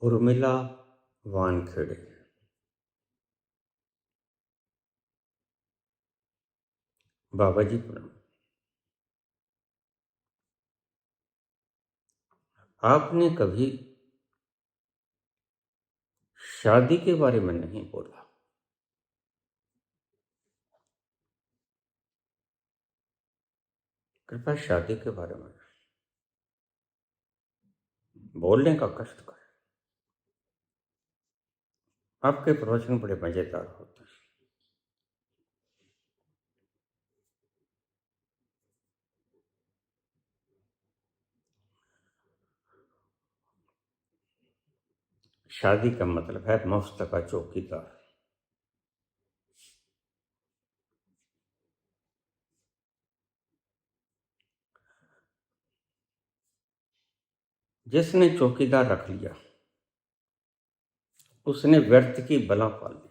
उर्मिला वानखेड़े। बाबा जी प्रणाम। आपने कभी शादी के बारे में नहीं बोला। कृपया शादी के बारे में बोलने का कष्ट करें। आपके प्रवचन बड़े मजेदार होते हैं। शादी का मतलब है मुफ्त का चौकीदार। जिसने चौकीदार रख लिया उसने व्यर्थ की बला पाल ली।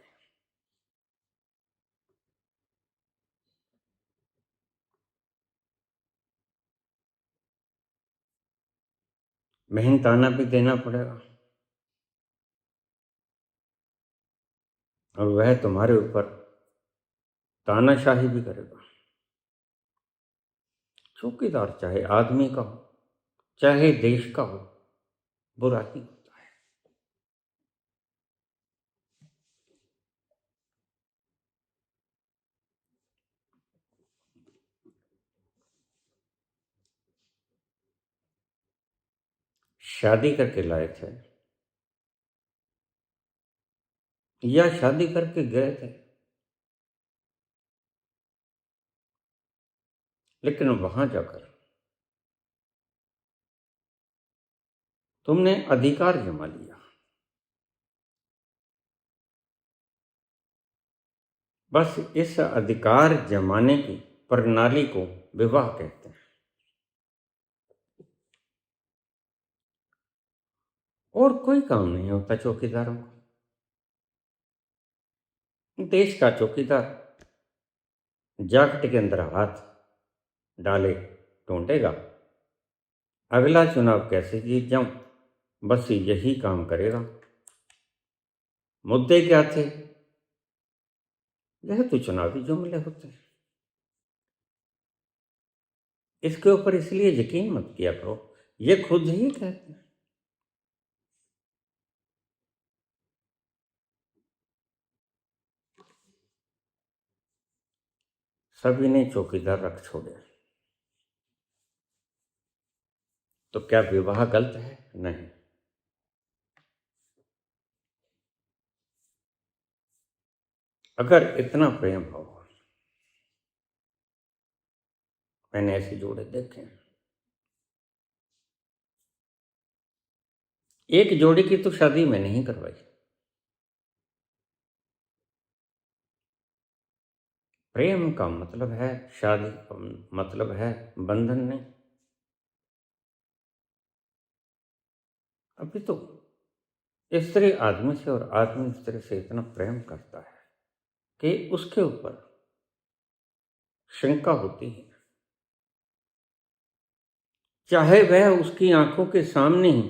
मेहनताना भी देना पड़ेगा और वह तुम्हारे ऊपर तानाशाही भी करेगा। चौकीदार चाहे आदमी का हो चाहे देश का हो, बुरा ही होता है। शादी करके लाए थे या शादी करके गए थे, लेकिन वहां जाकर तुमने अधिकार जमा लिया। बस इस अधिकार जमाने की प्रणाली को विवाह कहते हैं। और कोई काम नहीं होता चौकीदारों का। देश का चौकीदार जैकेट के अंदर हाथ डाले ढूंढेगा, अगला चुनाव कैसे जीत जाऊं, बस यही काम करेगा। मुद्दे क्या थे? यह तो चुनावी जुमले होते हैं। इसके ऊपर इसलिए यकीन मत किया करो, ये खुद ही कहते हैं। सभी ने चौकीदार रख छोड़े। तो क्या विवाह गलत है? नहीं। अगर इतना प्रेम हो, मैंने ऐसे जोड़े देखे हैं। एक जोड़ी की तो शादी मैंने ही करवाई। प्रेम का मतलब है शादी का मतलब है बंधन नहीं। अभी तो स्त्री आदमी से और आदमी स्त्री से इतना प्रेम करता है कि उसके ऊपर शंका होती है, चाहे वह उसकी आंखों के सामने ही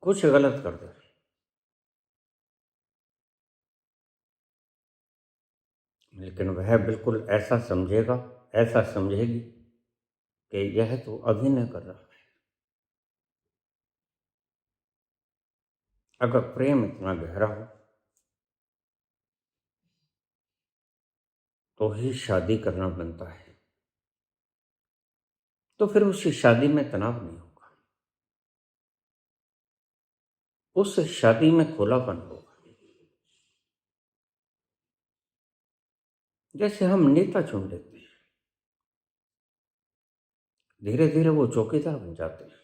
कुछ गलत कर दे, लेकिन वह बिल्कुल ऐसा समझेगा, ऐसा समझेगी कि यह तो अभिनय कर रहा है। अगर प्रेम इतना गहरा हो तो ही शादी करना बनता है। तो फिर उस शादी में तनाव नहीं होगा, उस शादी में खुलापन होगा। जैसे हम नेता चुन लेते हैं, धीरे धीरे वो चौकीदार बन जाते हैं।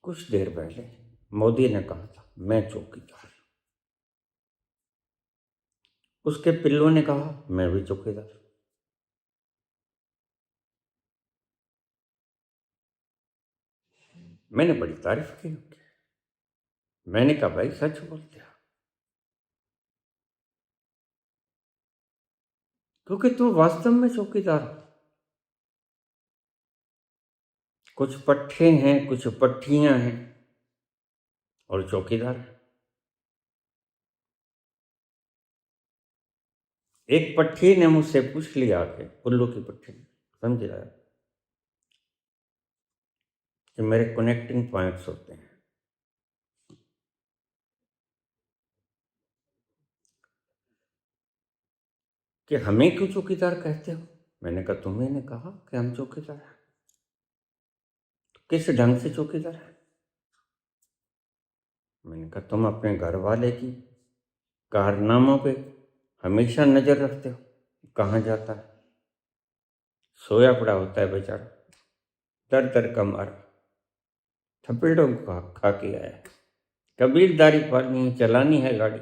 कुछ देर पहले मोदी ने कहा था मैं चौकीदार, उसके पिल्लों ने कहा मैं भी चौकीदार। मैंने बड़ी तारीफ की उनकी। मैंने कहा भाई सच बोलते हो, क्योंकि तुम वास्तव में चौकीदार हो। कुछ पट्टे हैं, कुछ पट्टियां हैं और चौकीदार। एक पट्टी ने मुझसे पूछ लिया आके, उल्लू की पट्टी ने, समझ रहा है, कि मेरे कनेक्टिंग पॉइंट्स होते हैं। कि हमें क्यों चौकीदार कहते हो? मैंने कहा तुम्ही ने कहा कि हम चौकीदार हैं। तो किस ढंग से चौकीदार है? मैंने कहा तुम अपने घर वाले की कारनामों पे हमेशा नजर रखते हो, कहाँ जाता है, सोया पड़ा होता है बेचारा, दर दर का मारा, थपेड़ों को खा के आया, कबीरदारी पालनी है, चलानी है गाड़ी,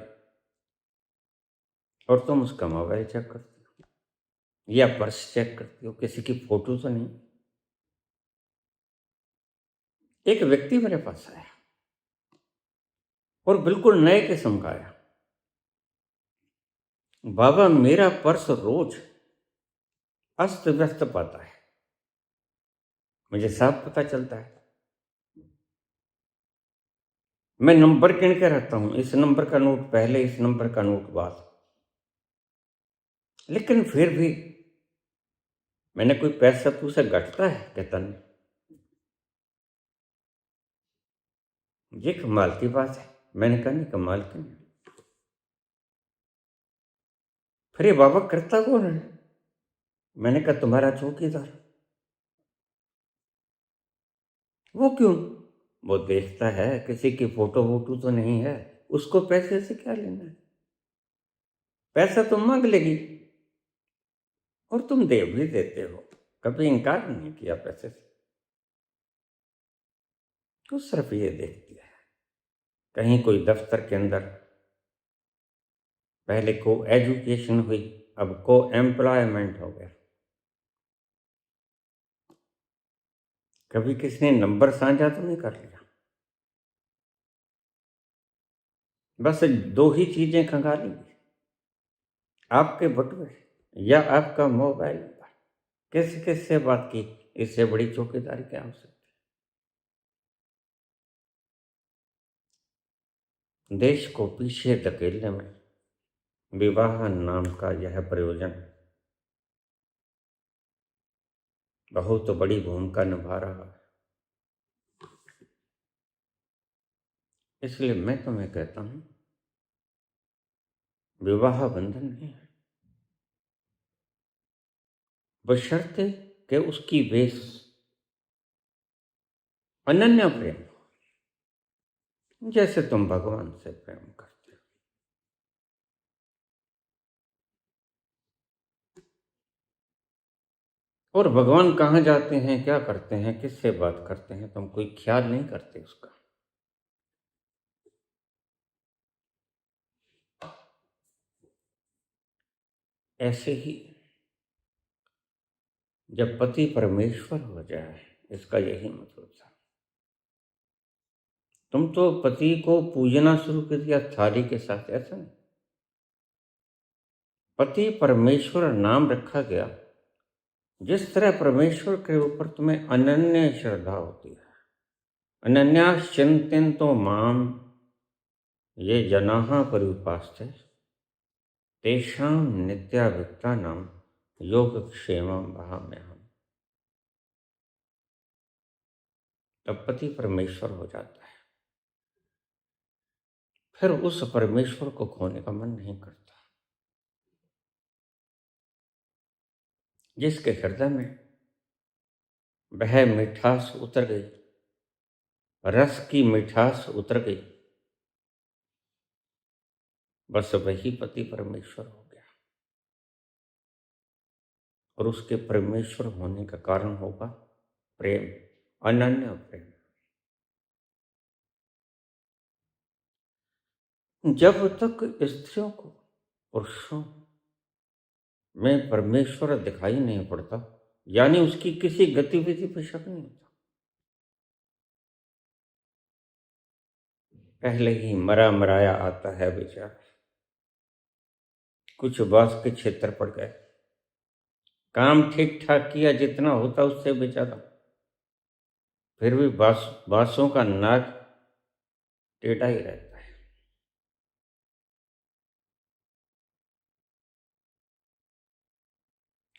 और तुम उसका मोबाइल चेक करते हो या पर्स चेक करते हो, किसी की फोटो तो नहीं। एक व्यक्ति मेरे पास आया और बिल्कुल नए किस्म का आया। बाबा मेरा पर्स रोज अस्त व्यस्त पाता है, मुझे साफ पता चलता है। मैं नंबर गिन के रखता हूं, इस नंबर का नोट पहले, इस नंबर का नोट बाद। लेकिन फिर भी मैंने कोई पैसा पूछा, घटता है? कहता नहीं। ये कमाल की बात है। मैंने कहा नहीं, कमाल की नहीं। फिर ये बाबा करता कौन है? मैंने कहा तुम्हारा चौकीदार। वो क्यों? वो देखता है किसी की फोटो वोटो तो नहीं है, उसको पैसे से क्या लेना है? पैसा तुम मांग लेगी और तुम दे भी देते हो, कभी इनकार नहीं किया पैसे से। तो सिर्फ ये देखती है कहीं कोई दफ्तर के अंदर पहले को एजुकेशन हुई, अब को एम्प्लॉयमेंट हो गया। कभी किसी ने नंबर साझा तो नहीं कर लिया? बस दो ही चीजें खंगाली, आपके बटुए या आपका मोबाइल नंबर। किस किस से बात की? इससे बड़ी चौकीदारी क्या हो सकती? देश को पीछे धकेलने में विवाह नाम का यह प्रयोजन बहुत बड़ी भूमिका निभा रहा है। इसलिए मैं तुम्हें कहता हूं, विवाह बंधन नहीं है, बशर्ते कि उसकी बेस अनन्य प्रेम हो, जैसे तुम भगवान से प्रेम करते हो। और भगवान कहाँ जाते हैं, क्या करते हैं, किससे बात करते हैं, तुम कोई ख्याल नहीं करते उसका। ऐसे ही जब पति परमेश्वर हो जाए, इसका यही मतलब था। तुम तो पति को पूजना शुरू कर दिया थाली के साथ, ऐसा नहीं। पति परमेश्वर नाम रखा गया, जिस तरह परमेश्वर के ऊपर तुम्हें अनन्य श्रद्धा होती है। अनन्याश्चिंतो माम ये जनाः पर्युपास्ते तेषां नित्याभियुक्तानां योगक्षेमं वहाम्यहम्। तब पति परमेश्वर हो जाता है, फिर उस परमेश्वर को खोने का मन नहीं करता। जिसके हृदय में वह मिठास उतर गई, रस की मिठास उतर गई, बस वही पति परमेश्वर हो गया। और उसके परमेश्वर होने का कारण होगा प्रेम, अनन्य प्रेम। जब तक स्त्रियों को पुरुषों में परमेश्वर दिखाई नहीं पड़ता, यानी उसकी किसी गतिविधि पर शक नहीं होता, पहले ही मरा मराया आता है बेचारा। कुछ बास के क्षेत्र पड़ गए, काम ठीक ठाक किया जितना होता उससे बेचारा, फिर भी बांसों का नाक टेढ़ा ही रहता है।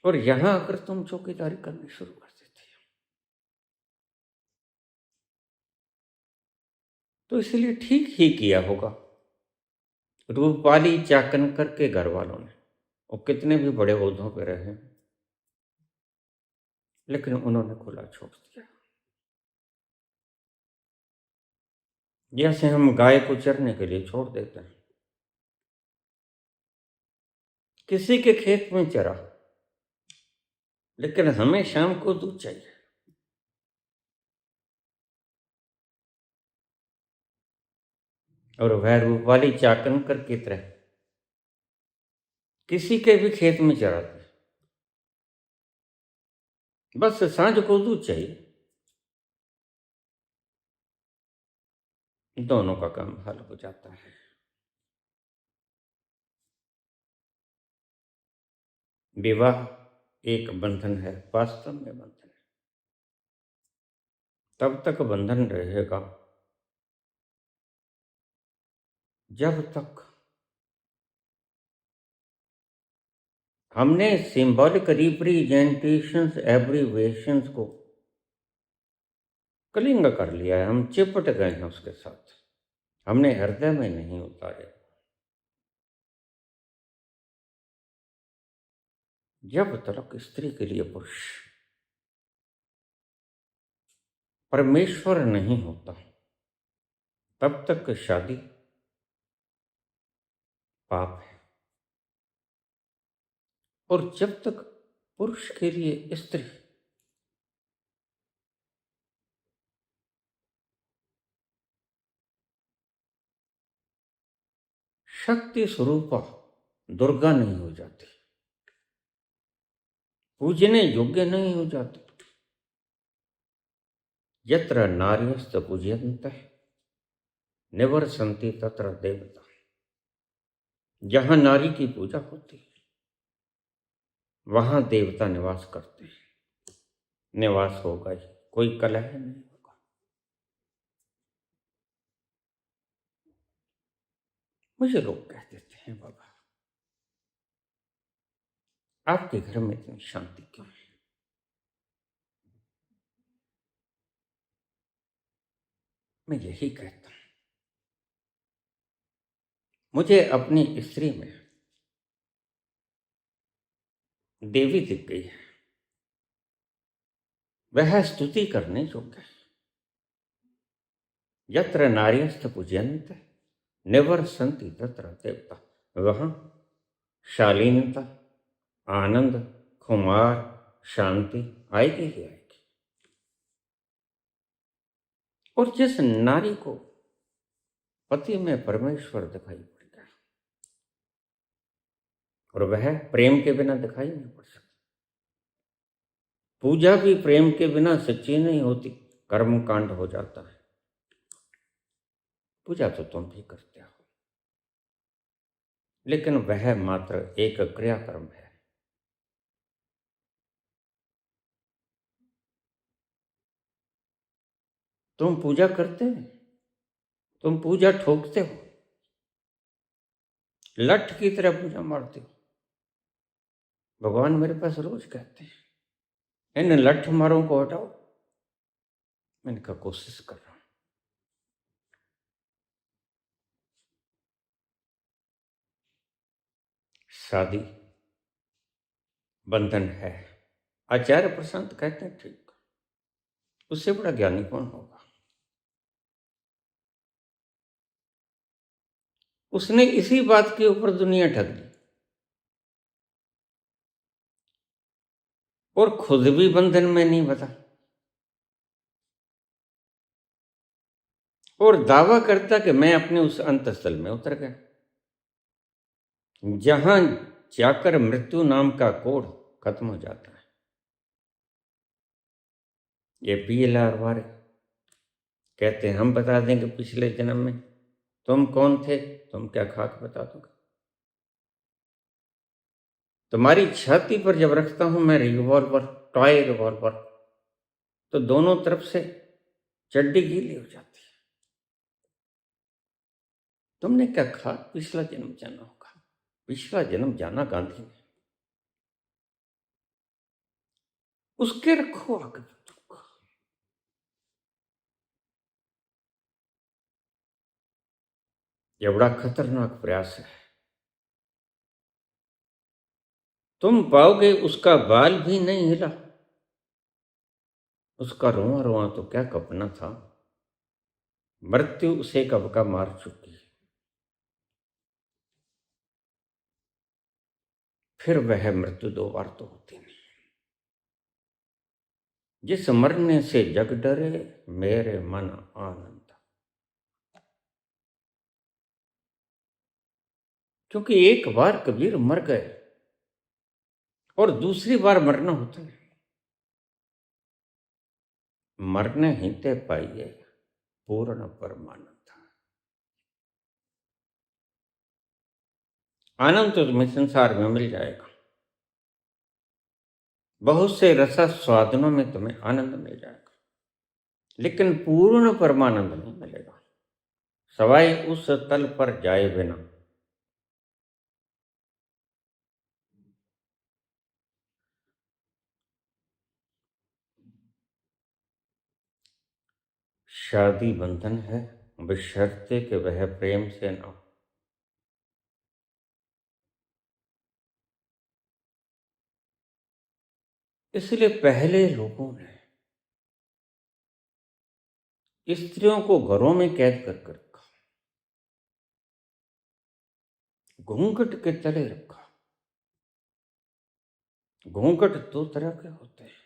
और यहां अगर तुम चौकीदारी करनी शुरू कर देते तो इसलिए ठीक ही किया होगा रूपाली चाकनकर के घर वालों ने। वो कितने भी बड़े ओहदों पे रहे, लेकिन उन्होंने खुला छोड़ दिया। जैसे हम गाय को चरने के लिए छोड़ देते हैं, किसी के खेत में चरा, लेकिन हमें शाम को दूध चाहिए। और वह रूपाली चाकनकर की तरह किसी के भी खेत में चराते, बस सांझ को दूध चाहिए। दोनों का काम हल हो जाता है। विवाह एक बंधन है, वास्तव में बंधन है। तब तक बंधन रहेगा जब तक हमने सिंबॉलिक रिप्रेजेंटेशंस एब्रीवेशंस को कलिंग कर लिया है। हम चिपट गए हैं उसके साथ, हमने हृदय में नहीं उतारे। जब तक स्त्री के लिए पुरुष परमेश्वर नहीं होता, तब तक शादी पाप है। और जब तक पुरुष के लिए स्त्री शक्ति स्वरूपा दुर्गा नहीं हो जाती, पूजने योग्य नहीं हो जाती, यत्र नार्यस्त पूज्यन्ते निवर्सन्ति तत्र देवता, जहां नारी की पूजा होती है वहां देवता निवास करते हैं। निवास होगा ही, कोई कलह नहीं होगा। मुझे लोग कह देते हैं, बाबा आपके घर में इतनी शांति क्यों है? मैं यही कहता हूं, मुझे अपनी स्त्री में देवी दिख गई है, वह स्तुति करने योग्य है। यत्र नार्यस्त पूज्यन्ते निवर्सन्ति तत्र देवता, वहां शालीनता, आनंद, खुमार, शांति आएगी ही आएगी। और जिस नारी को पति में परमेश्वर दिखाई पड़ गया, और वह प्रेम के बिना दिखाई नहीं पड़ सकती। पूजा भी प्रेम के बिना सच्ची नहीं होती, कर्म कांड हो जाता है। पूजा तो तुम भी करते हो, लेकिन वह मात्र एक क्रियाकर्म है। तुम पूजा करते हो, तुम पूजा ठोकते हो, लठ की तरह पूजा मारते हो। भगवान मेरे पास रोज कहते हैं, इन लठ मारों को हटाओ। मैंने कहा कोशिश कर रहा हूं। शादी बंधन है, आचार्य प्रशांत कहते हैं ठीक, उससे बड़ा ज्ञानी कौन होगा? उसने इसी बात के ऊपर दुनिया ठग ली, और खुद भी बंधन में नहीं बता, और दावा करता कि मैं अपने उस अंतस्थल में उतर गया, जहां जाकर मृत्यु नाम का कोड खत्म हो जाता है। ये PLR वाले कहते हैं हम बता देंगे पिछले जन्म में तुम कौन थे, तुम क्या खाक बता दोगे। तुम्हारी छाती पर जब रखता हूं मैं रिवॉल्वर, टॉय रिवॉल्वर, तो दोनों तरफ से चड्डी गीली हो जाती है। तुमने क्या कहा? पिछला जन्म जाना होगा। पिछला जन्म जाना गांधी ने, उसके रखो आगे बंदूक। ये बड़ा खतरनाक प्रयास है। तुम पाओगे उसका बाल भी नहीं हिला, उसका रोआ रोआ तो क्या कपना था। मृत्यु उसे कब का मार चुकी है, फिर वह मृत्यु दो बार तो होती नहीं। जिस मरने से जग डरे, मेरे मन आनंद। क्योंकि एक बार कबीर मर गए और दूसरी बार मरना होता है। मरने ही ते पाइए पूर्ण परमानंद। आनंद तो तुम्हें संसार में मिल जाएगा, बहुत से रसास्वादनों में तुम्हें आनंद मिल जाएगा, लेकिन पूर्ण परमानंद नहीं मिलेगा। सवाई उस तल पर जाए बिना। शादी बंधन है, बशर्ते कि वह प्रेम से ना हो। इसलिए पहले लोगों ने स्त्रियों को घरों में कैद कर रखा, घूंघट के तले रखा। घूंघट दो तरह के होते हैं,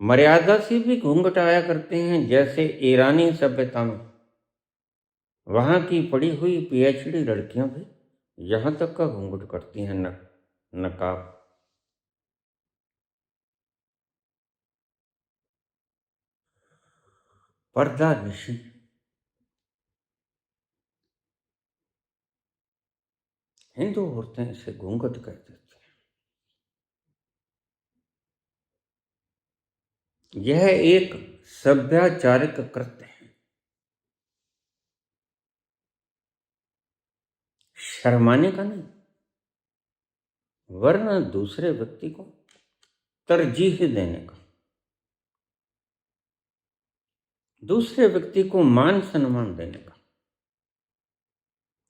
मर्यादा से भी घूंघट आया करते हैं, जैसे ईरानी सभ्यता में वहां की पढ़ी हुई पीएचडी लड़कियां भी यहां तक का घूंघट करती हैं, नकाब। पर्दा निशी। हिंदू औरतें इसे घूंघट कहते थे। यह एक सभ्याचारिक कृत्य है, शर्माने का नहीं, वरना दूसरे व्यक्ति को तरजीह देने का, दूसरे व्यक्ति को मान सम्मान देने का।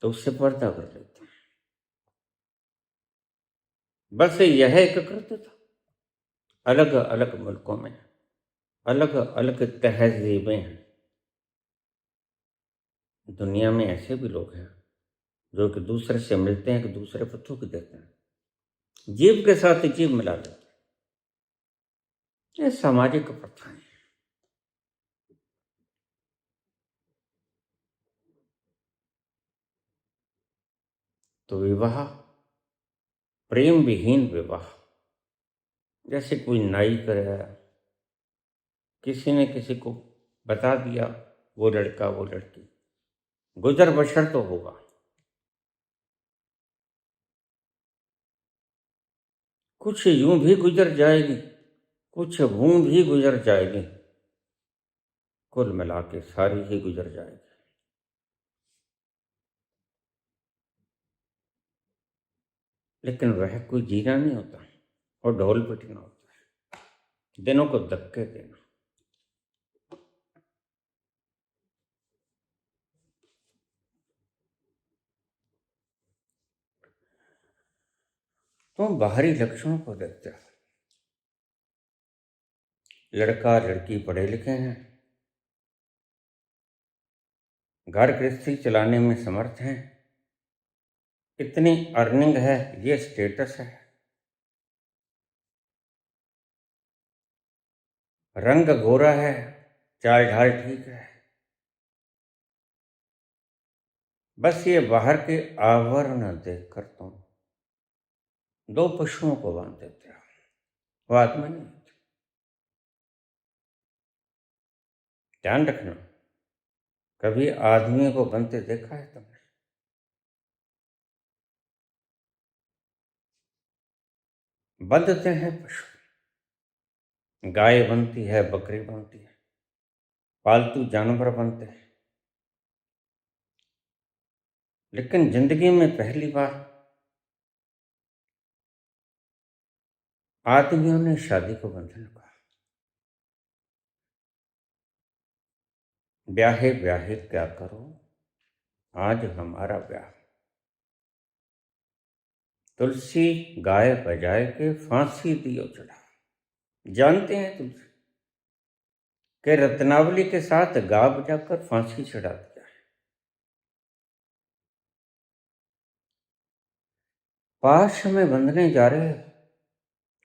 तो उससे पर्दा कर लेते हैं। बस यह एक कृत्य था। अलग अलग मुल्कों में अलग अलग तहजीबें हैं। दुनिया में ऐसे भी लोग हैं जो कि दूसरे से मिलते हैं कि दूसरे को थूक देते हैं, जीभ के साथ जीभ मिला देते हैं। ये सामाजिक प्रथाएं हैं। तो विवाह, प्रेम विहीन विवाह, जैसे कोई नाई कराया, किसी ने किसी को बता दिया वो लड़का वो लड़की, गुजर बसर तो होगा। कुछ यूं भी गुजर जाएगी, कुछ यूं भी गुजर जाएगी, कुल मिला के सारी ही गुजर जाएगी। लेकिन वह कोई जीना नहीं होता और ढोल पिटना होता है, दिनों को धक्के देना। तो बाहरी लक्षणों को देखते हो, लड़का लड़की पढ़े लिखे हैं, घर गृहस्थी चलाने में समर्थ हैं, इतनी अर्निंग है, ये स्टेटस है, रंग गोरा है, चाल ढाल ठीक है। बस ये बाहर के आवरण देखकर तुम दो पशुओं को बांध देते हो, वो आत्मा नहीं होती। ध्यान रखना, कभी आदमी को बनते देखा है तुमने? बंधते हैं पशु। गाय बनती है, बकरी बनती है, पालतू जानवर बनते हैं। लेकिन जिंदगी में पहली बार आदमियों ने शादी को बंधन कहा। ब्याहे ब्याहे क्या करो, आज हमारा ब्याह। तुलसी गाय बजाए के फांसी दियो चढ़ा। जानते हैं तुलसी के रत्नावली के साथ गा बजाकर फांसी चढ़ा दिया है। पाश में बंधने जा रहे हो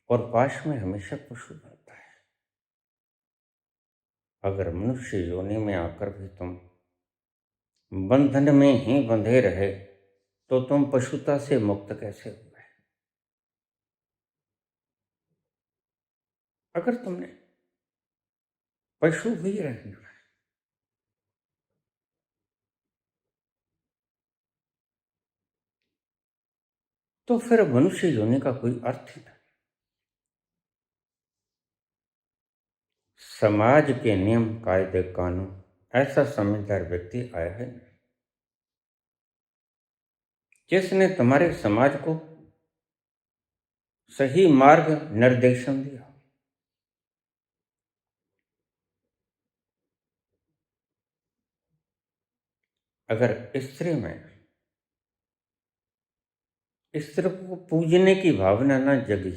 और पाश में हमेशा पशु बनता है। अगर मनुष्य योनि में आकर भी तुम बंधन में ही बंधे रहे तो तुम पशुता से मुक्त कैसे हुए? अगर तुमने पशु भी रहना है तो फिर मनुष्य योनि का कोई अर्थ ही नहीं। समाज के नियम कायदे कानून ऐसा समझदार व्यक्ति आया है जिसने तुम्हारे समाज को सही मार्ग निर्देशन दिया। अगर स्त्री में स्त्री को पूजने की भावना न जगी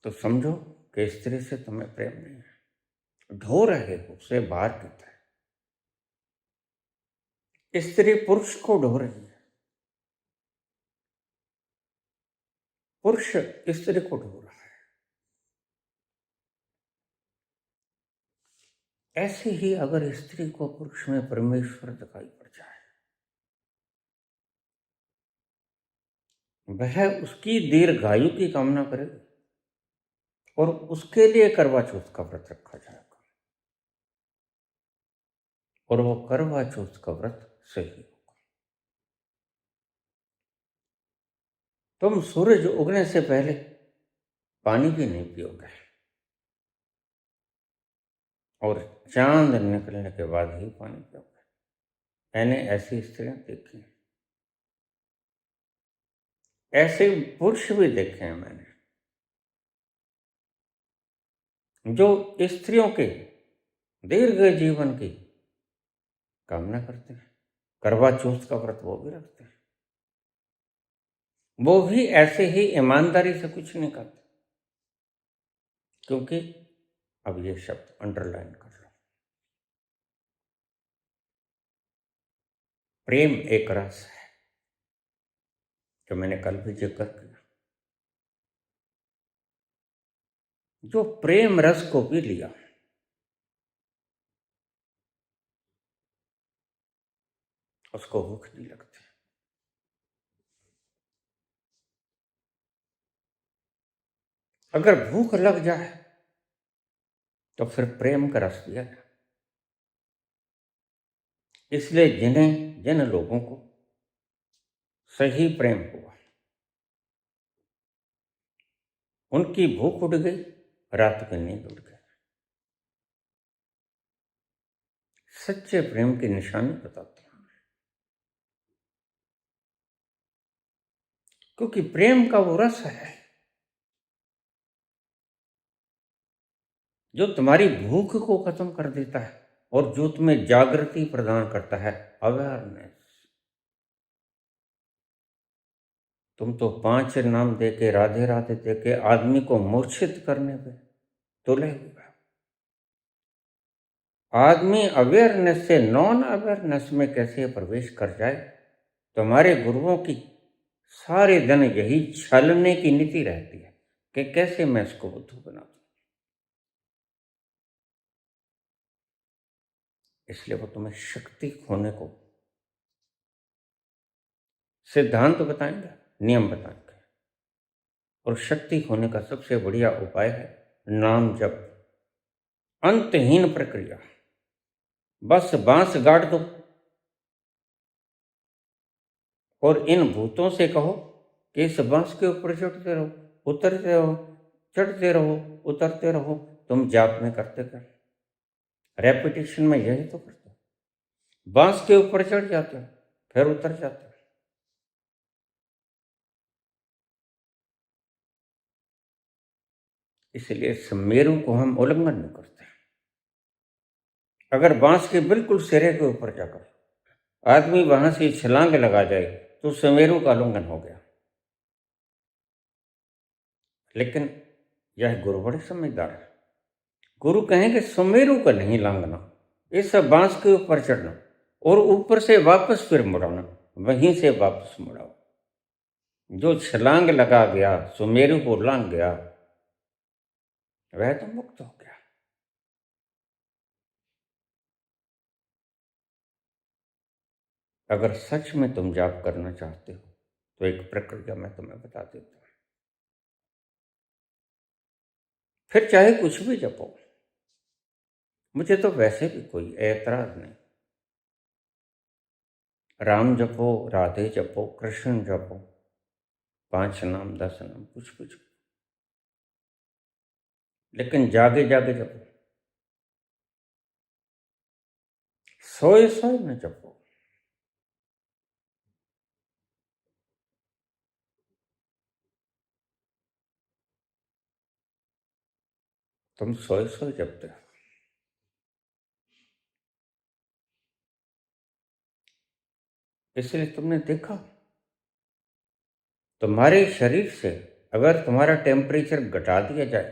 तो समझो कि स्त्री से तुम्हें प्रेम नहीं है। ढो रहे हो उसे बाहर की तरह। स्त्री पुरुष को ढो रही है, पुरुष स्त्री को ढो रहा है। ऐसे ही अगर स्त्री को पुरुष में परमेश्वर दिखाई पड़ जाए, वह उसकी दीर्घायु की कामना करेगी और उसके लिए करवा चौथ का व्रत रखा जाएगा और वो करवा चौथ का व्रत सही होगा। तुम सूरज उगने से पहले पानी भी नहीं पियोगे और चांद निकलने के बाद ही पानी पियोगे। मैंने ऐसी स्त्रियां देखी, ऐसे पुरुष भी देखे हैं मैंने जो स्त्रियों के दीर्घ जीवन की कामना करते हैं। करवा चौथ का व्रत वो भी रखते हैं। वो भी ऐसे ही ईमानदारी से कुछ नहीं करते। क्योंकि अब ये शब्द अंडरलाइन कर लो, प्रेम एक रस है जो मैंने कल भी जिक्र किया। जो प्रेम रस को पी लिया उसको भूख नहीं लगती। अगर भूख लग जाए तो फिर प्रेम का रस पिया जाए। इसलिए जिन लोगों को सही प्रेम हुआ उनकी भूख उड़ गई, रात की नींद उड़ गई। सच्चे प्रेम की निशानी बताते हैं, क्योंकि प्रेम का वो रस है जो तुम्हारी भूख को खत्म कर देता है और जो तुम्हें जागृति प्रदान करता है, अवेयरनेस। तुम तो 5 नाम देके राधे राधे देके आदमी को मूर्छित करने पे तुले हुए। आदमी अवेयरनेस से नॉन अवेयरनेस में कैसे प्रवेश कर जाए, तुम्हारे गुरुओं की सारे दिन यही छलने की नीति रहती है कि कैसे मैं इसको बुद्धू बना दूं। इसलिए वो तुम्हें शक्ति खोने को सिद्धांत बताएंगे, नियम बताएंगे। और शक्ति खोने का सबसे बढ़िया उपाय है नाम जप। अंतहीन प्रक्रिया। बस बांस गाड़ दो और इन भूतों से कहो कि इस बांस के ऊपर चढ़ते रहो, उतरते रहो, चढ़ते रहो, उतरते रहो। तुम जाप में करते कर, रेपिटेशन में यही तो करते हो। बांस के ऊपर चढ़ जाते हो, फिर उतर जाते हो। इसलिए सुमेरु को हम उल्लंघन नहीं करते। अगर बांस के बिल्कुल सिरे के ऊपर जाकर आदमी वहां से छलांग लगा जाए तो सुमेरु का उल्लंघन हो गया। लेकिन यह गुरु बड़े समझदार है। गुरु कहेंगे सुमेरु का नहीं लांघना, इस बांस के ऊपर चढ़ना और ऊपर से वापस फिर मुड़ाना, वहीं से वापस मुड़ाओ। जो छलांग लगा गया, सुमेरु को लांघ गया, वह तो मुक्त हो गया। अगर सच में तुम जाप करना चाहते हो तो एक प्रक्रिया मैं तुम्हें बता देता हूं। फिर चाहे कुछ भी जपो, मुझे तो वैसे भी कोई ऐतराज नहीं। राम जपो, राधे जपो, कृष्ण जपो, 5 नाम 10 नाम कुछ भी जपो, लेकिन जागे जागे जपो, सोए सोए न जपो। तुम सोए सोए जपते हो, इसलिए तुमने देखा तुम्हारे शरीर से अगर तुम्हारा टेम्परेचर घटा दिया जाए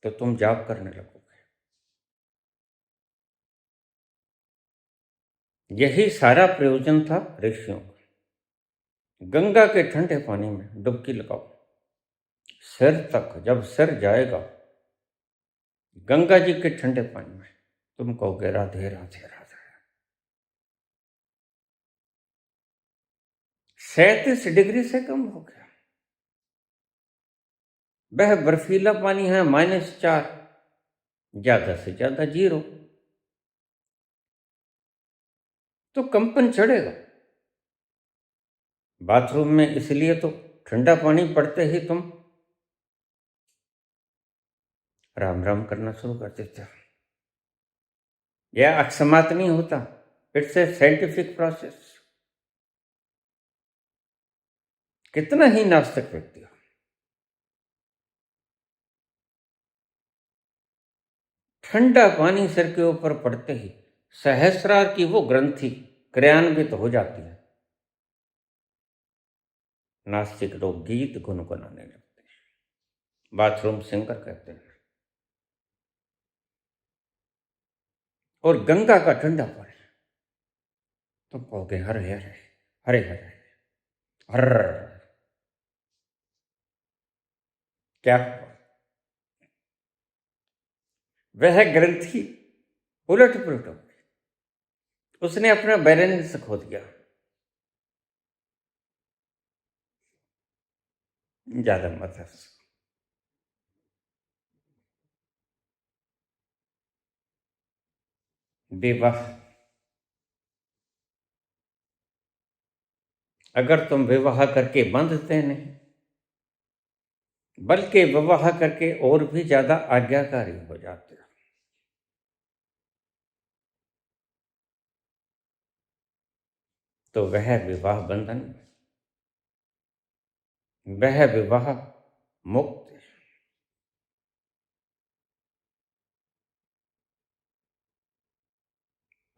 तो तुम जाप करने लगोगे। यही सारा प्रयोजन था ऋषियों का। गंगा के ठंडे पानी में डुबकी लगाओ, सिर तक जब सिर जाएगा गंगा जी के ठंडे पानी में, तुम कहोगे राधे राधे राधे। 37 डिग्री से कम हो गया। वह बर्फीला पानी है -4, ज्यादा से ज्यादा 0, तो कंपन चढ़ेगा। बाथरूम में इसलिए तो ठंडा पानी पड़ते ही तुम राम राम करना शुरू कर देते हो। यह अकस्मात नहीं होता, इट्स ए साइंटिफिक प्रोसेस। कितना ही नास्तिक व्यक्ति हो, ठंडा पानी सिर के ऊपर पड़ते ही सहस्रार की वो ग्रंथि क्रियान्वित हो जाती है। नास्तिक लोग गीत गुनगुनाने लगते हैं, बाथरूम सिंगर कहते हैं। और गंगा का ठंडा पानी, तुम कहोगे हरे हरे हरे हरे हर, क्या हुआ? वह ग्रंथि उलट पुलट हो गई, उसने अपना बैलेंस खो दिया। ज्यादा मत हंस। विवाह, अगर तुम विवाह करके बंधते नहीं बल्कि विवाह करके और भी ज्यादा आज्ञाकारी हो जाते हो, तो वह विवाह बंधन, वह विवाह मुक्त।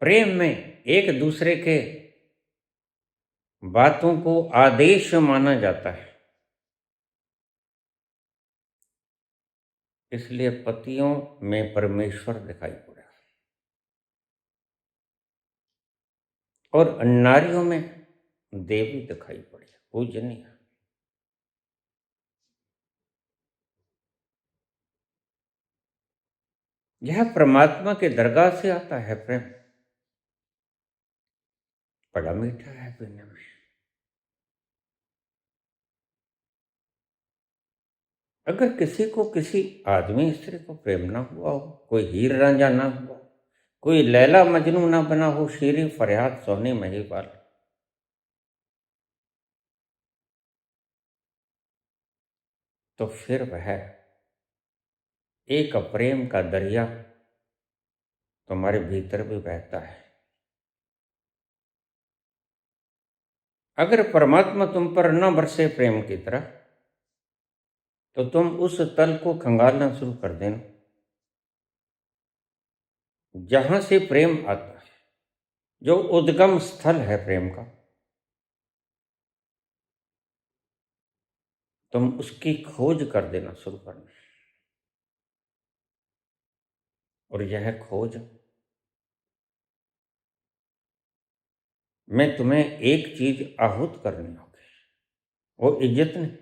प्रेम में एक दूसरे के बातों को आदेश माना जाता है, इसलिए पतियों में परमेश्वर दिखाई पड़ा और नारियों में देवी दिखाई पड़ी, पूजनीय। यह परमात्मा के दरगाह से आता है प्रेम, बड़ा मीठा है पीने में। अगर किसी को किसी आदमी स्त्री को प्रेम ना हुआ हो, कोई हीर रांझा ना हुआ, कोई लैला मजनू ना बना हो, शीरी फरियाद सोनी महिपाल। तो फिर वह एक प्रेम का दरिया तुम्हारे भीतर भी बहता है। अगर परमात्मा तुम पर न बरसे प्रेम की तरह, तो तुम उस तल को खंगालना शुरू कर देना जहां से प्रेम आता है, जो उद्गम स्थल है प्रेम का। तुम उसकी खोज कर देना शुरू करना। और यह खोज में तुम्हें एक चीज आहूत करनी होगी, वो इज्जत नहीं।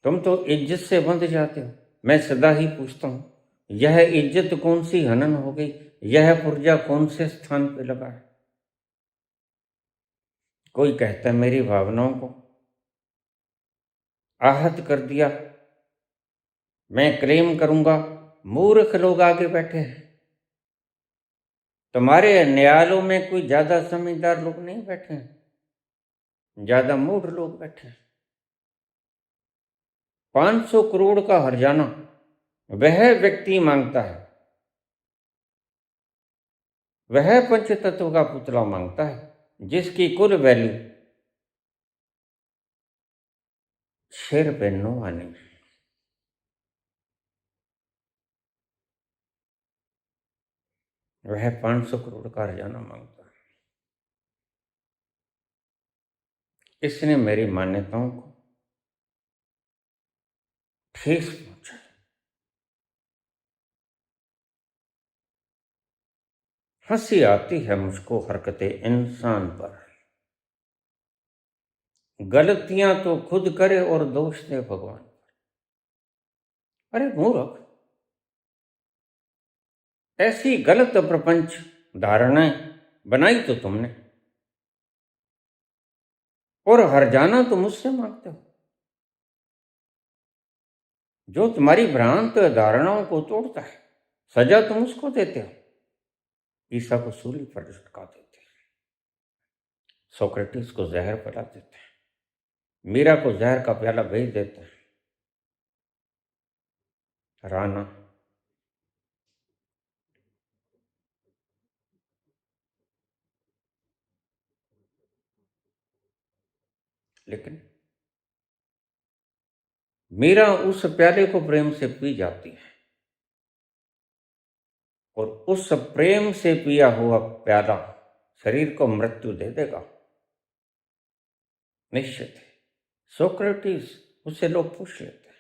तुम तो इज्जत से बंध जाते हो। मैं सदा ही पूछता हूं, यह इज्जत कौन सी हनन हो गई, यह पुर्जा कौन से स्थान पे लगा है। कोई कहता है मेरी भावनाओं को आहत कर दिया, मैं क्लेम करूंगा। मूर्ख लोग आगे बैठे हैं। तुम्हारे न्यायालयों में कोई ज्यादा समझदार लोग नहीं बैठे हैं, ज्यादा मूढ़ लोग बैठे हैं। 500 करोड़ का हर्जाना वह व्यक्ति मांगता है, वह पंचतत्व का पुतला मांगता है जिसकी कुल वैल्यू 6 रुपए 9 आने। वह 500 करोड़ का हर्जाना मांगता है। इसने मेरी मान्यताओं को ठेस पहुंचाई। हंसी आती है मुझको हरकते इंसान पर। गलतियां तो खुद करे और दोष दे भगवान। अरे मूर्ख, ऐसी गलत प्रपंच धारणाएं बनाई तो तुमने, और हर्जाना तुम मुझसे मांगते हो। जो तुम्हारी भ्रांत धारणाओं को तोड़ता है, सजा तुम उसको देते हो। ईसा को सूली पर लटका देते हैं, सोक्रेटिस को जहर पिला देते हैं, मीरा को जहर का प्याला भेज देते हैं। राना लेकिन मीरा उस प्याले को प्रेम से पी जाती है, और उस प्रेम से पिया हुआ प्याला शरीर को मृत्यु दे देगा, निश्चित है। सोक्रेटिस, उससे लोग पूछ लेते हैं।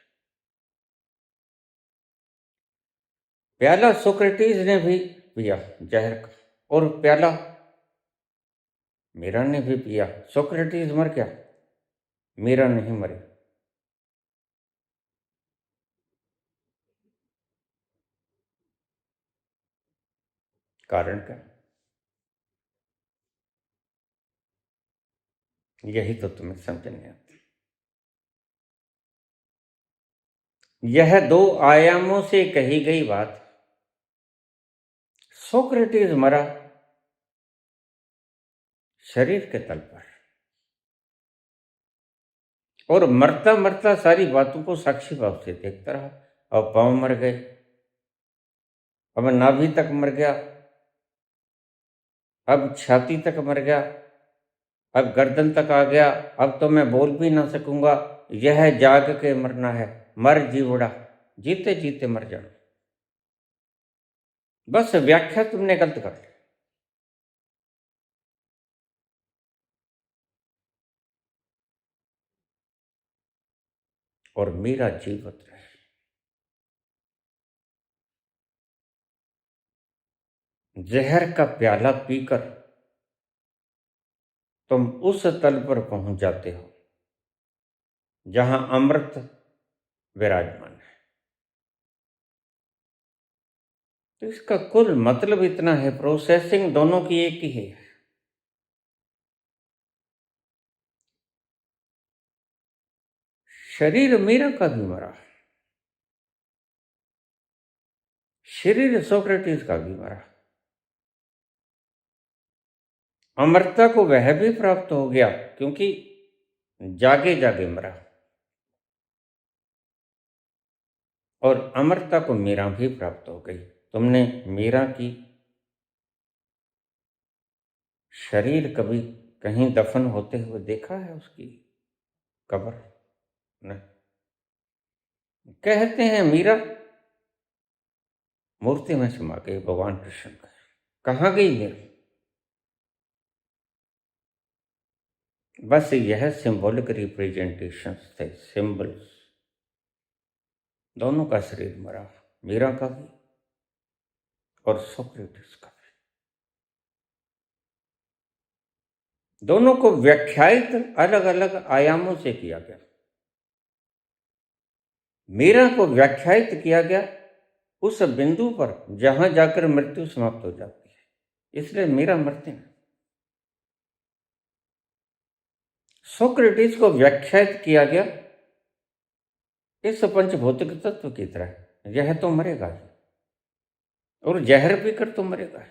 प्याला सोक्रेटिस ने भी पिया जहर का, और प्याला मीरा ने भी पिया। सोक्रेटिस मर गया, मीरा नहीं मरी। कारण क्या? यही तो तुम्हें समझ नहीं आता। यह 2 आयामों से कही गई बात। सोक्रेटिस मरा शरीर के तल पर, और मरता मरता सारी बातों को साक्षी भाव से देखता रहा। अब पांव मर गए, अब नाभि तक मर गया, अब छाती तक मर गया, अब गर्दन तक आ गया, अब तो मैं बोल भी ना सकूंगा। यह जाग के मरना है, मर जीवड़ा, जीते जीते मर जाना। बस व्याख्या तुमने गलत कर ली। और मेरा जीवित रहे। जहर का प्याला पीकर तुम उस तल पर पहुंच जाते हो जहां अमृत विराजमान है। तो इसका कुल मतलब इतना है, प्रोसेसिंग दोनों की एक ही है। शरीर मीरा का भी मरा, शरीर सोक्रेटिस का भी मरा, अमरता को वह भी प्राप्त हो गया क्योंकि जागे जागे मरा, और अमरता को मीरा भी प्राप्त हो गई। तुमने मीरा की शरीर कभी कहीं दफन होते हुए देखा है? उसकी कब्र नहीं। कहते हैं मीरा मूर्ति में समा गई भगवान कृष्ण का। कहाँ गई मीरा? बस यह सिंबॉलिक रिप्रेजेंटेशन थे, सिंबल्स। दोनों का शरीर मरा, मीरा का भी और सोक्रेटिस का भी। दोनों को व्याख्यायित अलग अलग आयामों से किया गया। मीरा को व्याख्यायित किया गया उस बिंदु पर जहां जाकर मृत्यु समाप्त हो जाती है, इसलिए मीरा मरते हैं। सोक्रेटिस को व्याख्यायित किया गया इस पंचभौतिक तत्व की तरह, यह तो मरेगा ही और जहर पीकर तो मरेगा ही।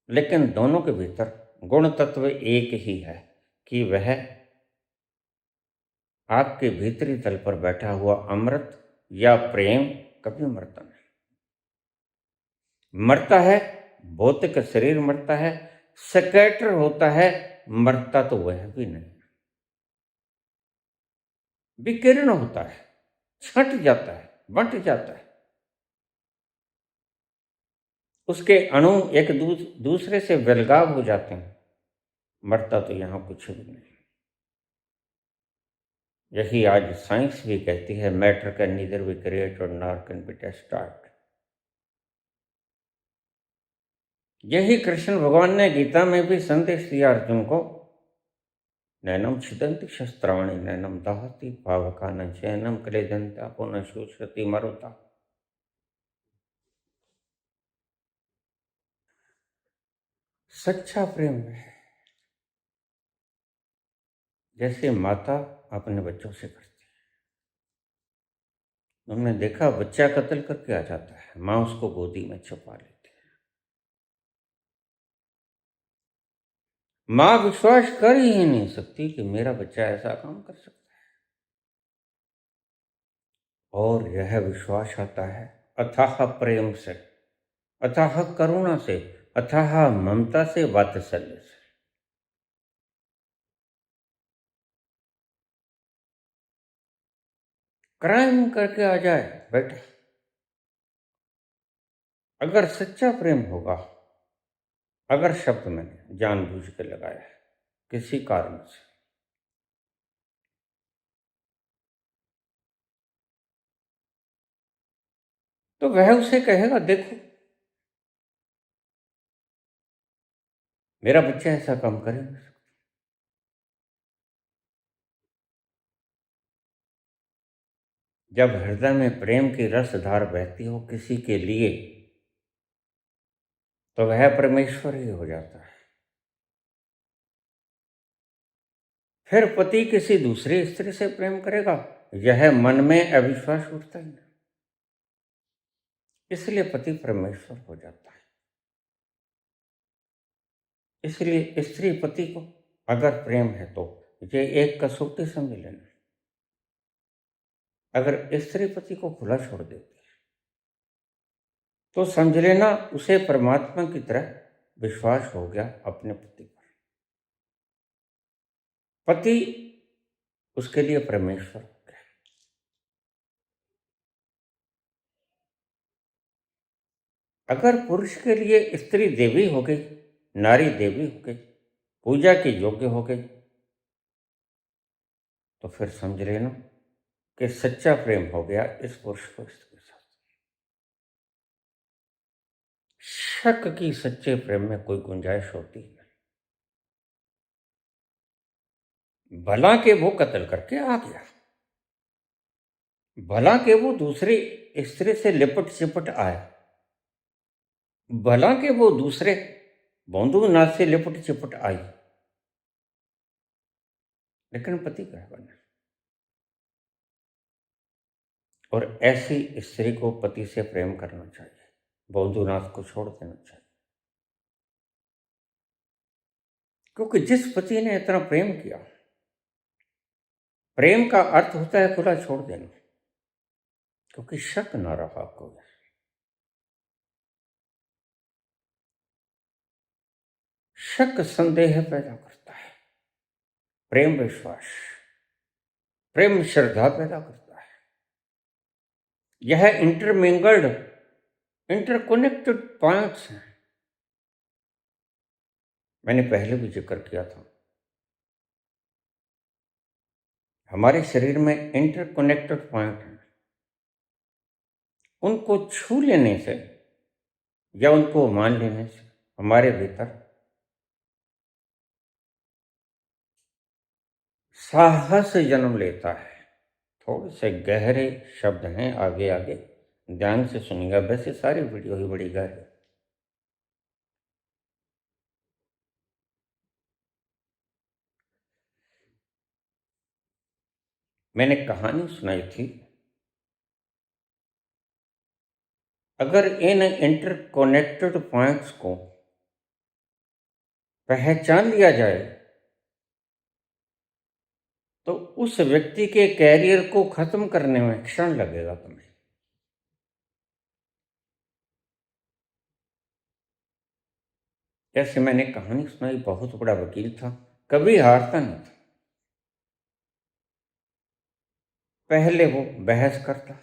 लेकिन दोनों के भीतर गुण तत्व एक ही है कि वह आपके भीतरी तल पर बैठा हुआ अमृत या प्रेम कभी मरता नहीं। मरता है भौतिक शरीर, मरता है, स्कैटर होता है, मरता तो वह भी नहीं, विकीर्ण होता है, छट जाता है, बंट जाता है। उसके अणु एक दूसरे से विलगाव हो जाते हैं। मरता तो यहां कुछ भी नहीं। यही आज साइंस भी कहती है, matter can neither be created nor can be destroyed. यही कृष्ण भगवान ने गीता में भी संदेश दिया अर्जुन को, नैनम छिदन्ति शस्त्राणि नैनम दहति पावकान चैनम क्लेदन्ता पुनः शोषति मरुता। सच्चा प्रेम है जैसे माता अपने बच्चों से करती है। तुमने देखा, बच्चा कत्ल करके आ जाता है, माँ उसको गोदी में छुपा लेती है। माँ विश्वास कर ही नहीं सकती कि मेरा बच्चा ऐसा काम कर सकता है, और यह विश्वास आता है अथाह प्रेम से, अथाह करुणा से, अथाह ममता से, वात्सल्य से। क्राइम करके आ जाए बेटा, अगर सच्चा प्रेम होगा, अगर शब्द मैंने जानबूझ के लगाया है किसी कारण से, तो वह उसे कहेगा, देखो मेरा बच्चा ऐसा काम करे नहीं सकता। जब हृदय में प्रेम की रसधार बहती हो किसी के लिए, तो वह परमेश्वर ही हो जाता है। फिर पति किसी दूसरी स्त्री से प्रेम करेगा, यह मन में अविश्वास उठता ही नहीं, इसलिए पति परमेश्वर हो जाता है। इसलिए स्त्री पति को अगर प्रेम है तो ये एक कसौटी समझ लेना। अगर स्त्री पति को खुला छोड़ देती है तो समझ लेना उसे परमात्मा की तरह विश्वास हो गया अपने पति पर। पति उसके लिए परमेश्वर हो गया। अगर पुरुष के लिए स्त्री देवी हो गई, नारी देवी हो गई, पूजा के योग्य हो गई, तो फिर समझ लेना कि सच्चा प्रेम हो गया इस पुरुष को स्त्री के साथ। शक की सच्चे प्रेम में कोई गुंजाइश होती नहीं। भला के वो कत्ल करके आ गया, भला के वो दूसरी स्त्री से लिपट चिपट आया, भला के वो दूसरे बंधु नाथ से लिपट चिपट आई, लेकिन पति कह बना। और ऐसी स्त्री को पति से प्रेम करना चाहिए, बौद्धनाथ को छोड़ देना चाहिए। क्योंकि जिस पति ने इतना प्रेम किया, प्रेम का अर्थ होता है खुला छोड़ देना, क्योंकि शक ना रहा कोई। शक संदेह पैदा करता है, प्रेम विश्वास, प्रेम श्रद्धा पैदा करता है। यह इंटरमिंगल्ड, इंटरकनेक्टेड पॉइंट्स हैं। मैंने पहले भी जिक्र किया था, हमारे शरीर में इंटरकनेक्टेड पॉइंट हैं। उनको छू लेने से या उनको मान लेने से हमारे भीतर साहस जन्म लेता है। थोड़े से गहरे शब्द हैं, आगे आगे ध्यान से सुनिएगा। वैसे सारी वीडियो ही बड़ी गहरी। मैंने कहानी सुनाई थी, अगर इन इंटरकनेक्टेड पॉइंट्स को पहचान लिया जाए तो उस व्यक्ति के कैरियर को खत्म करने में क्षण लगेगा तुम्हें। जैसे मैंने कहानी सुनाई, बहुत बड़ा वकील था, कभी हारता नहीं था। पहले वो बहस करता,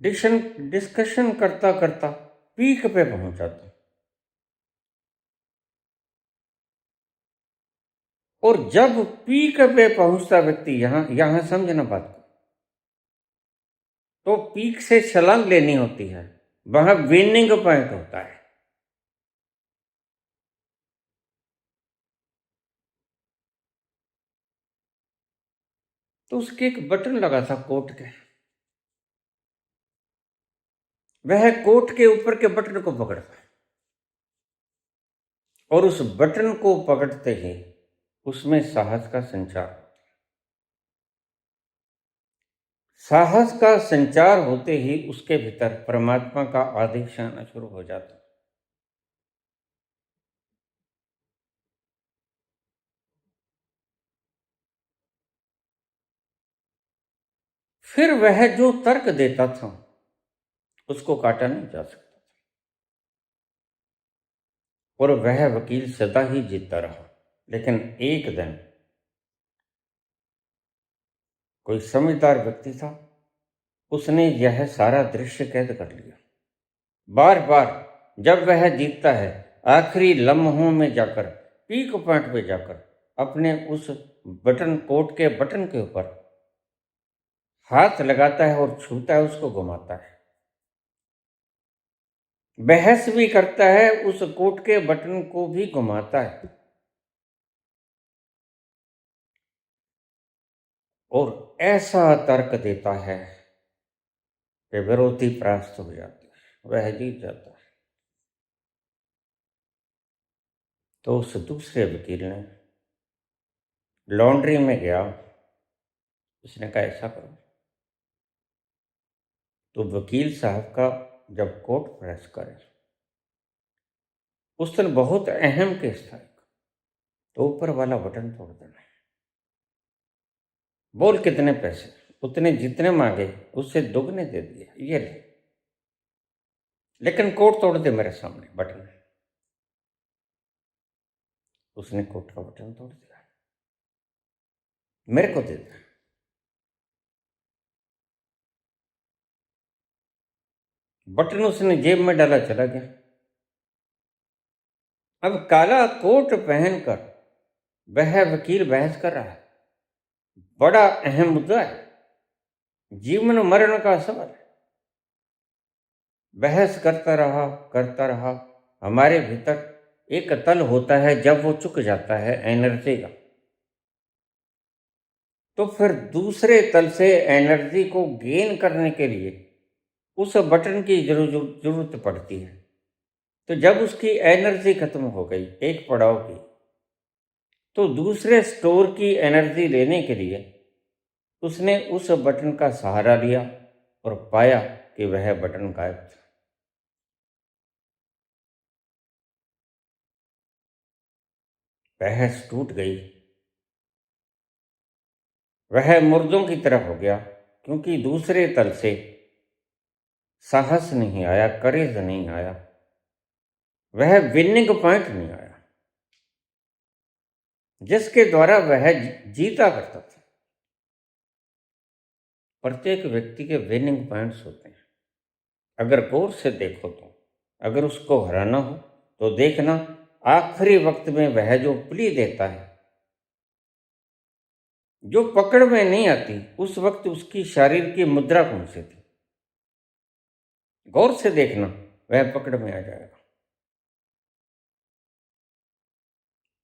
डिस्कशन करता करता पीक पे पहुंच जाता, और जब पीक पे पहुंचता व्यक्ति, यहां समझना बात को, तो पीक से छलांग लेनी होती है, वहां विनिंग पॉइंट होता है। तो उसके एक बटन लगा था कोट के, वह कोट के ऊपर के बटन को पकड़ता और उस बटन को पकड़ते ही उसमें साहस का संचार, साहस का संचार होते ही उसके भीतर परमात्मा का आदेश आना शुरू हो जाता। फिर वह जो तर्क देता था उसको काटा नहीं जा सकता, और वह वकील सदा ही जीतता रहा। लेकिन एक दिन कोई समझदार व्यक्ति था, उसने यह सारा दृश्य कैद कर लिया। बार बार जब वह जीतता है, आखिरी लम्हों में जाकर, पीक पॉइंट पे जाकर अपने उस बटन, कोट के बटन के ऊपर हाथ लगाता है और छूता है, उसको घुमाता है, बहस भी करता है, उस कोट के बटन को भी घुमाता है, और ऐसा तर्क देता है कि विरोधी परास्त हो जाते हैं, वह जीत जाता है। तो उस दूसरे वकील ने लॉन्ड्री में गया, उसने कहा ऐसा करो। तो वकील साहब का जब कोट प्रेस करे, उस दिन बहुत अहम केस था, तो ऊपर वाला बटन तोड़ देना, बोल कितने पैसे, उतने जितने मांगे उससे दुगने दे दिए, ये ले, लेकिन कोट तोड़ दे मेरे सामने बटन। उसने कोट का बटन तोड़ दिया, मेरे को दे दिया। बटन उसने जेब में डाला, चला गया। अब काला कोट पहनकर वह वकील बहस कर रहा है, बड़ा अहम मुद्दा है, जीवन मरण का सवाल है। बहस करता रहा। हमारे भीतर एक तल होता है, जब वो चुक जाता है एनर्जी का, तो फिर दूसरे तल से एनर्जी को गेन करने के लिए उस बटन की जरूरत पड़ती है। तो जब उसकी एनर्जी खत्म हो गई एक पड़ाव की, तो दूसरे स्टोर की एनर्जी लेने के लिए उसने उस बटन का सहारा लिया और पाया कि वह बटन गायब था। बहस टूट गई। वह मुर्दों की तरह हो गया, क्योंकि दूसरे तल से साहस नहीं आया, करेज नहीं आया, वह विनिंग पॉइंट नहीं आया जिसके द्वारा वह जीता करता था। प्रत्येक व्यक्ति के विनिंग पॉइंट्स होते हैं। अगर गौर से देखो तो अगर उसको हराना हो तो देखना आखिरी वक्त में वह जो प्ली देता है, जो पकड़ में नहीं आती, उस वक्त उसकी शरीर की मुद्रा कौन सी थी। गौर से देखना, वह पकड़ में आ जाएगा।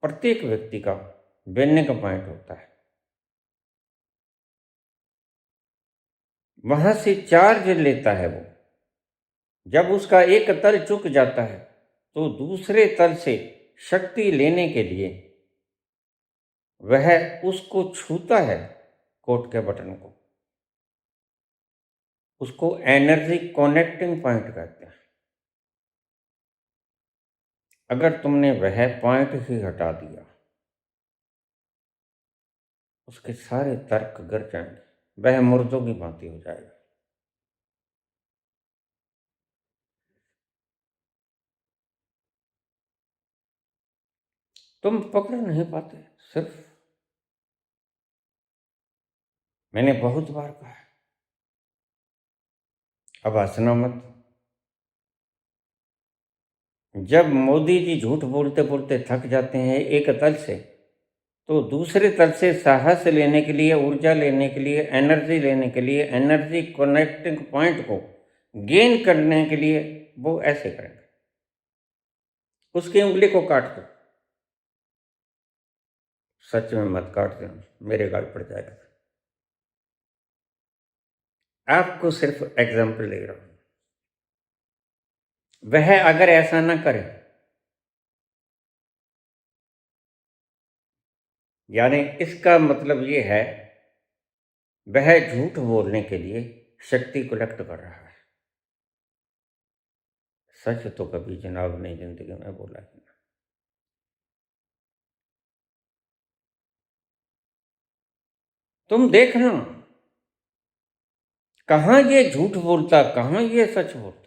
प्रत्येक व्यक्ति का विनिंग पॉइंट होता है। वहां से चार्ज लेता है वो। जब उसका एक तल चुक जाता है तो दूसरे तल से शक्ति लेने के लिए वह उसको छूता है, कोट के बटन को। उसको एनर्जी कनेक्टिंग पॉइंट कहते हैं। अगर तुमने वह पॉइंट ही हटा दिया, उसके सारे तर्क गिर जाएंगे, वह मुर्दों की भांति हो जाएगा। तुम पकड़ नहीं पाते। सिर्फ मैंने बहुत बार कहा है, अब हंसना मत। जब मोदी जी झूठ बोलते बोलते थक जाते हैं एक तल से, तो दूसरे तल से साहस लेने के लिए, ऊर्जा लेने के लिए, एनर्जी लेने के लिए, एनर्जी कनेक्टिंग पॉइंट को गेन करने के लिए वो ऐसे करेंगे। उसकी उंगली को काट दो। सच में मत काट देना, मेरे गाल पड़ जाएगा। आपको सिर्फ एग्जाम्पल दे रहा हूं। वह अगर ऐसा ना करे, यानी इसका मतलब ये है वह झूठ बोलने के लिए शक्ति कलेक्ट कर रहा है। सच तो कभी जनाब ने जिंदगी में बोला ही ना। तुम देखना, कहां ये झूठ बोलता, कहां ये सच बोलता।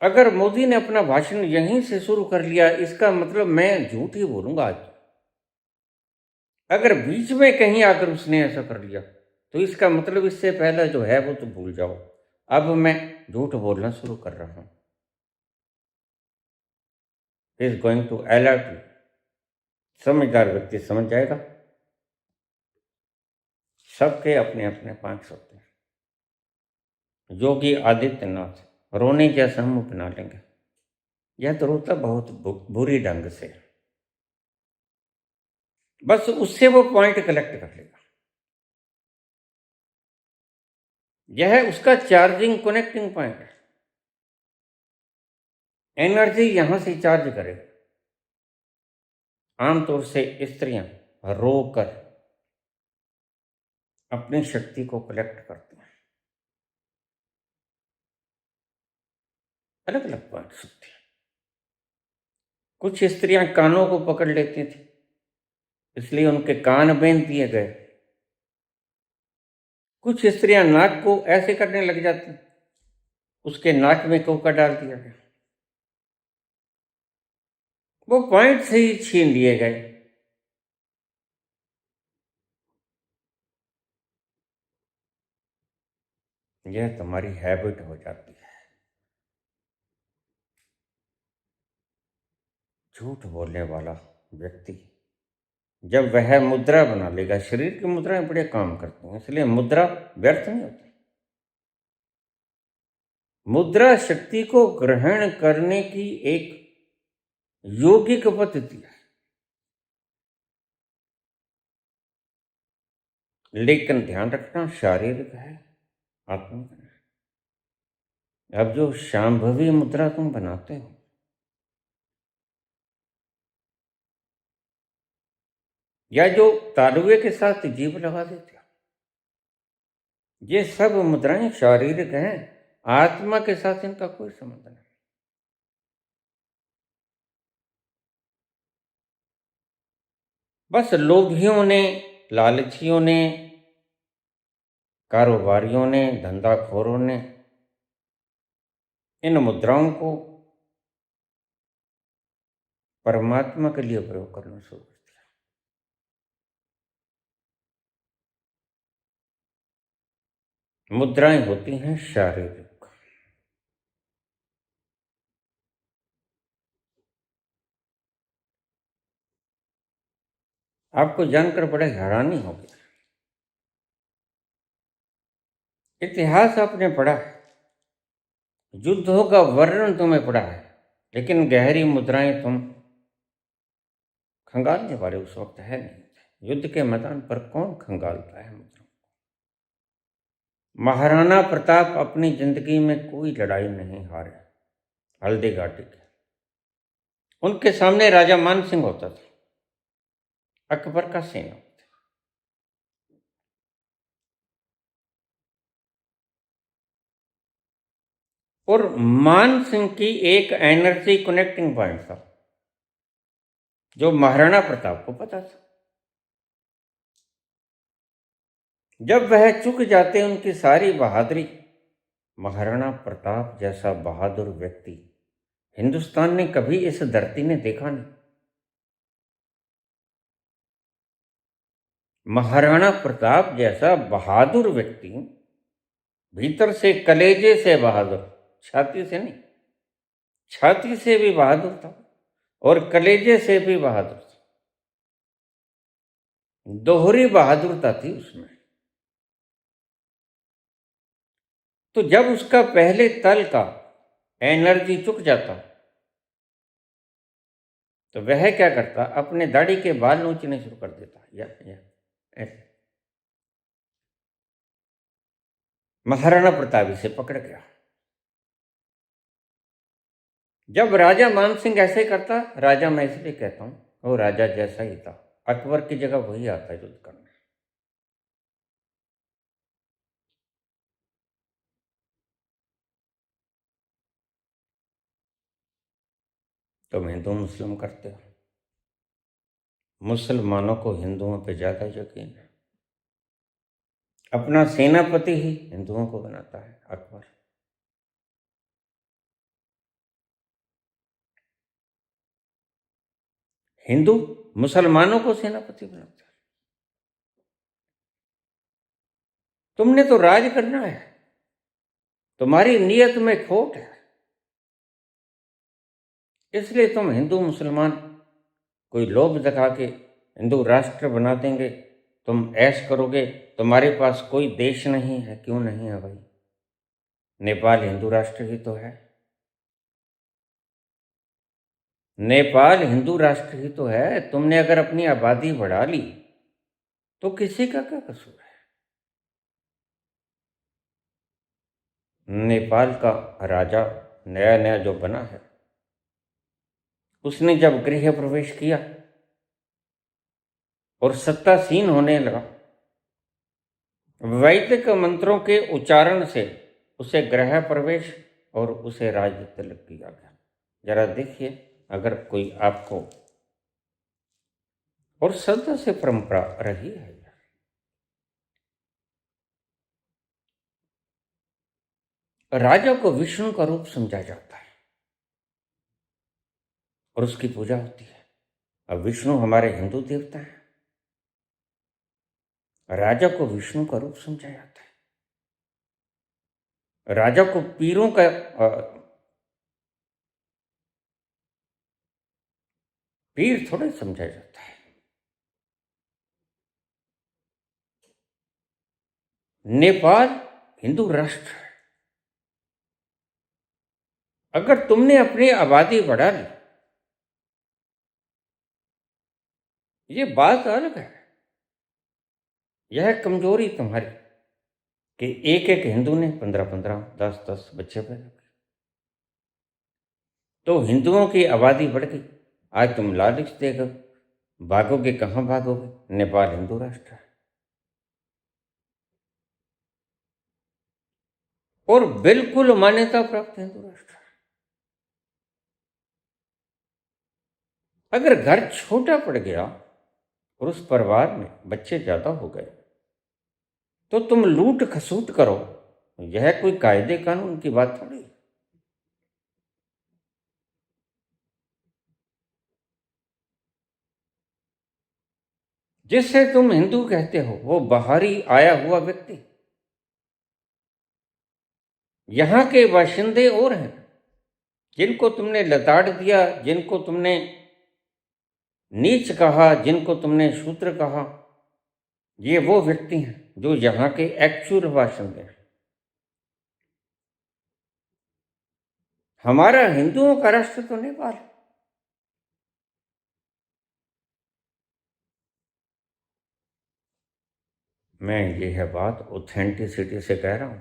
अगर मोदी ने अपना भाषण यहीं से शुरू कर लिया, इसका मतलब मैं झूठ ही बोलूंगा आज। अगर बीच में कहीं आकर उसने ऐसा कर लिया, तो इसका मतलब इससे पहले जो है वो तो भूल जाओ, अब मैं झूठ बोलना शुरू कर रहा हूं। Is going to alert you. समझदार व्यक्ति समझ जाएगा। सबके अपने अपने पॉइंट्स होते हैं। योगी आदित्यनाथ रोने जैसा मुंह बना लेंगे। यह तो रोता बहुत बुरी ढंग से, बस उससे वो पॉइंट कलेक्ट कर लेगा। यह उसका चार्जिंग कनेक्टिंग पॉइंट है। एनर्जी यहां से चार्ज करेगा। आमतौर से स्त्रियां रोकर अपनी शक्ति को कलेक्ट करती हैं। अलग अलग पॉइंट्स होते हैं। कुछ स्त्रियां कानों को पकड़ लेती थी, इसलिए उनके कान बेंध दिए गए। कुछ स्त्रियां नाक को ऐसे करने लग जाती, उसके नाक में कोका डाल दिया गया। वो पॉइंट से ही छीन लिए गए। यह तुम्हारी हैबिट हो जाती है। झूठ बोलने वाला व्यक्ति जब वह मुद्रा बना लेगा, शरीर की मुद्राएं बड़े काम करती हैं, इसलिए मुद्रा व्यर्थ नहीं होती। मुद्रा शक्ति को ग्रहण करने की एक यौगिक पद्धति है, लेकिन ध्यान रखना शारीरिक है, आत्मिक है। अब जो शांभवी मुद्रा तुम बनाते हो, या जो तालुए के साथ जीभ लगा देते हो, ये सब मुद्राएं शारीरिक हैं, आत्मा के साथ इनका कोई संबंध नहीं। बस लोभियों ने, लालचियों ने, कारोबारियों ने, धंधाखोरों ने इन मुद्राओं को परमात्मा के लिए प्रयोग करना शुरू कर दिया। मुद्राएं होती हैं शारीरिक। आपको जानकर बड़े हैरानी होगी, इतिहास आपने पढ़ा है, युद्धों का वर्णन तुम्हें पढ़ा है, लेकिन गहरी मुद्राएं तुम खंगालने वाले उस वक्त है नहीं। युद्ध के मैदान पर कौन खंगालता है मुद्रा? महाराणा प्रताप अपनी जिंदगी में कोई लड़ाई नहीं हारे, हल्दी घाटी के। उनके सामने राजा मान सिंह होता था, अकबर का सेनापति। और मान सिंह की एक एनर्जी कनेक्टिंग पॉइंट था जो महाराणा प्रताप को पता था। जब वह चुक जाते उनकी सारी बहादुरी, महाराणा प्रताप जैसा बहादुर व्यक्ति हिंदुस्तान ने कभी इस धरती ने देखा नहीं। महाराणा प्रताप जैसा बहादुर व्यक्ति, भीतर से कलेजे से बहादुर, छाती से नहीं, छाती से भी बहादुर था और कलेजे से भी बहादुर था। दोहरी बहादुरता थी उसमें। तो जब उसका पहले तल का एनर्जी चुक जाता तो वह क्या करता, अपने दाढ़ी के बाल नोचने शुरू कर देता, या ऐसे। महाराणा प्रताप इसे पकड़ गया। जब राजा मान सिंह ऐसे करता, राजा मैं इसलिए कहता हूं वो राजा जैसा ही था, अकबर की जगह वही आता युद्ध करने। तुम हिंदू मुस्लिम करते हो, मुसलमानों को हिंदुओं पे ज्यादा यकीन है। अपना सेनापति ही हिंदुओं को बनाता है अकबर। हिंदू मुसलमानों को सेनापति बनाता है। तुमने तो राज करना है, तुम्हारी नीयत में खोट है, इसलिए तुम हिंदू मुसलमान कोई लोभ दिखा के हिंदू राष्ट्र बना देंगे, तुम ऐश करोगे। तुम्हारे पास कोई देश नहीं है, क्यों नहीं है भाई? नेपाल हिंदू राष्ट्र ही तो है, नेपाल हिंदू राष्ट्र ही तो है। तुमने अगर अपनी आबादी बढ़ा ली तो किसी का क्या कसूर है? नेपाल का राजा नया नया जो बना है, उसने जब गृह प्रवेश किया और सत्तासीन होने लगा, वैदिक मंत्रों के उच्चारण से उसे गृह प्रवेश और उसे राज्य तिलक किया गया। जरा देखिए, अगर कोई आपको, और सदा से परंपरा रही है, राजा को विष्णु का रूप समझा जाता है और उसकी पूजा होती है। अब विष्णु हमारे हिंदू देवता हैं, राजा को विष्णु का रूप समझा जाता है। राजा को पीरों का पीर थोड़े समझा जाता है। नेपाल हिंदू राष्ट्र है। अगर तुमने अपनी आबादी बढ़ा ली, ये बात अलग है, यह कमजोरी तुम्हारी कि एक एक हिंदू ने 15-15, 10-10 बच्चे पैदा किए, तो हिंदुओं की आबादी बढ़ गई। आज तुम लालच देकर भागोगे कहाँ भागोगे? नेपाल हिंदू राष्ट्र है और बिल्कुल मान्यता प्राप्त हिंदू राष्ट्र है। अगर घर छोटा पड़ गया और उस परिवार में बच्चे ज्यादा हो गए तो तुम लूट खसूट करो, यह कोई कायदे कानून की बात थोड़ी। जिससे तुम हिंदू कहते हो वो बाहरी आया हुआ व्यक्ति, यहां के बाशिंदे और हैं जिनको तुमने लताड़ दिया, जिनको तुमने नीच कहा, जिनको तुमने शूद्र कहा, ये वो व्यक्ति हैं जो यहां के एक्चुअल बाशिंदे हैं। हमारा हिंदुओं का राष्ट्र तो नेपाल है। मैं ये है बात ऑथेंटिसिटी से कह रहा हूं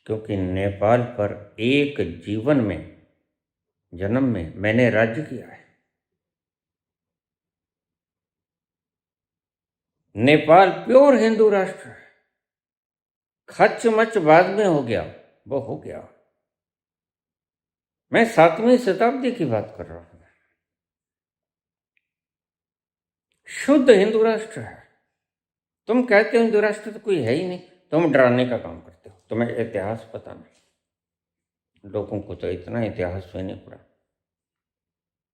क्योंकि नेपाल पर एक जीवन में, जन्म में मैंने राज्य किया है। नेपाल प्योर हिंदू राष्ट्र है। खच मच बाद में हो गया, वो हो गया। मैं 7वीं शताब्दी की बात कर रहा हूं। शुद्ध हिंदू राष्ट्र है। तुम कहते हो हिंदू राष्ट्र तो कोई है ही नहीं, तुम डराने का काम करते हो। तुम्हें इतिहास पता नहीं, लोगों को तो इतना इतिहास सुनना पड़ा।